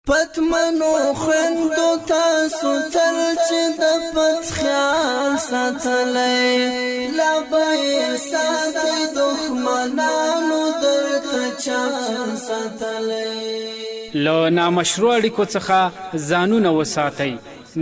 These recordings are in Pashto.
پتمنو خوندو تاسو تل چې د پت خیال ساتلی لبای ساتی دښمنانو درته چال ساتلی له نامشروع اړیکو څخه ځانونه وساتئ.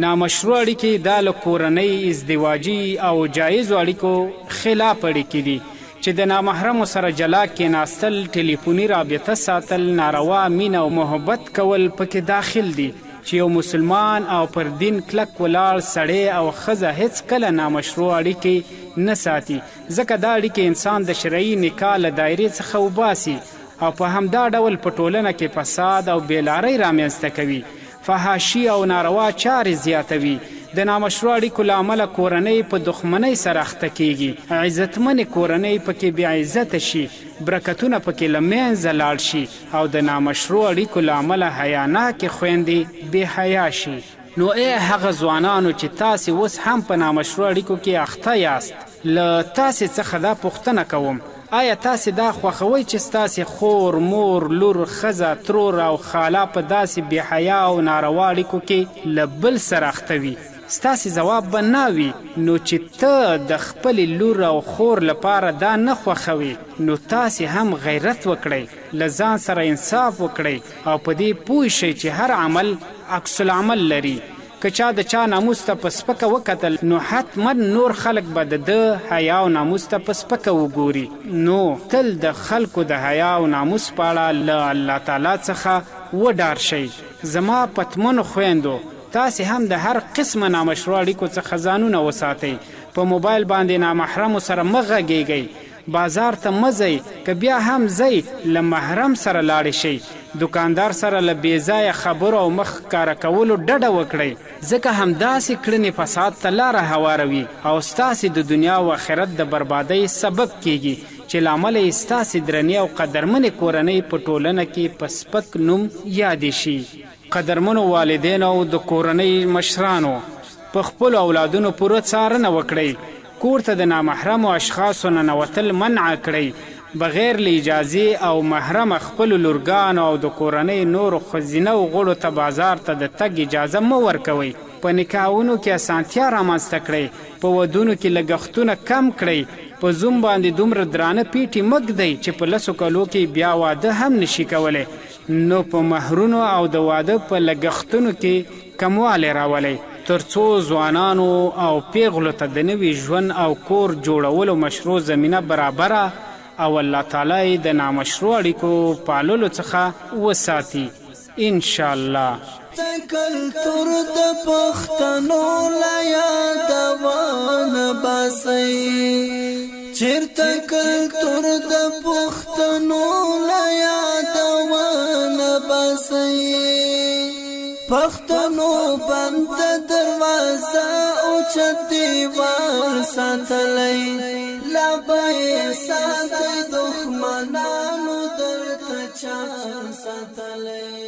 نامشروع اړیکې دا له کورنۍ ازدواجي او جایزو اړیکو خلاف اړیکې دي چې د نامحرمو سره جلا کېناستل، ټلیفوني رابطه ساتل، ناروا مینه او محبت کول پکې داخل دي چې یو مسلمان او پر دین کلک ولاړ سړی او ښځه هیڅ کله نامشروع اړیکې نه ساتي، ځکه دا اړیکې انسان د شرعي نکاح له دایرې څخه وباسي او په همدا ډول په ټولنه کې فساد او بېلارۍ رامنځته کوي، فحاشي او ناروا چارې زیاتوي. د نامشروع اړیکو له امله کورنۍ په دښمنۍ سره اخته کیږي، عزتمنې کورنۍ پکې بې عزته شي، برکتونه پکې له منځه لاړ شي او د نامشروع اړیکو له امله حیاناکې خویندې بې حیا شي. نو ای هغه ځوانانو چې تاسې اوس هم په نامشروع اړیکو کې اخته یاست، له تاسې څخه دا پوښتنه کوم، آیا تاسې دا خوښوئ چې ستاسې خور، مور، لور، ښځه، ترور او خاله په داسې بې حیا او ناروا اړیکو کې له بل سره اخته وي؟ ستاسې ځواب به نه وي. نو چې ته د خپلې لور او خور لپاره دا نه خوښوي، نو تاسې هم غیرت وکړئ، له ځان سره انصاف وکړئ او په دې پوه شئ چې هر عمل عکس العمل لري. که چا د چا ناموس ته په سپکه وکتل، نو حتما نور خلک به د ده حیا او ناموس ته په سپکه وګوري. نو تل د خلکو د حیا او ناموس په اړه له الله تعالی څخه وډار شئ. زما پتمنو خویندو، تاسې هم د هر قسمه نامشروع اړیکو څخه ځانونه وساتئ. په موبایل باندې نامحرمو سره مه غږیږئ، بازار ته مه ځئ، که بیا هم ځئ له محرم سره لاړې شئ. دکاندار سره له بې ځایه خبرو او مخ ښکاره کولو ډډه وکړئ، ځکه همداسې کړنې فساد ته لاره هواروي او ستاسې د دنیا او آخرت د بربادۍ سبب کیږي چې له امله یې ستاسې درنې او قدرمنې کورنۍ په ټولنه کې په سپک نوم یادې شي. قدرمنو والدینو او د کورنۍ مشرانو، په خپلو اولادونو پوره څارنه وکړئ. کور ته د نامحرمو اشخاصو ننوتل منع کړئ. بغیر له اجازې او محرمه خپلو لورګانو او د کورنۍ نورو ښځینه غړو ته بازار ته د تګ اجازه مه ورکوئ. په نکاحونو کې اسانتیا رامنځته کړئ. په ودونو کې لګښتونه کم کړئ. په زوم باندې دومره درانه پیټې مه ږدئ چې په 10 کالو کې بیا واده هم نشي کولی. نو په مهرونو او د واده په لګښتونو کې کموالی راولئ، تر څو ځوانانو او پیغلو ته د نوي ژوند او کور جوړولو مشروع زمینه برابره او الله تعالی د نامشروع اړیکو پاللو څخه وساتي انشاءالله. کلتور د پښتنو لا یادونه باسي، چیرته کلتور د پښتنو لا یادونه باسي. پښتنو بند دروازه او چت دیوال ساتلی، لبای ساتي دښمنانو درته چال ساتلی.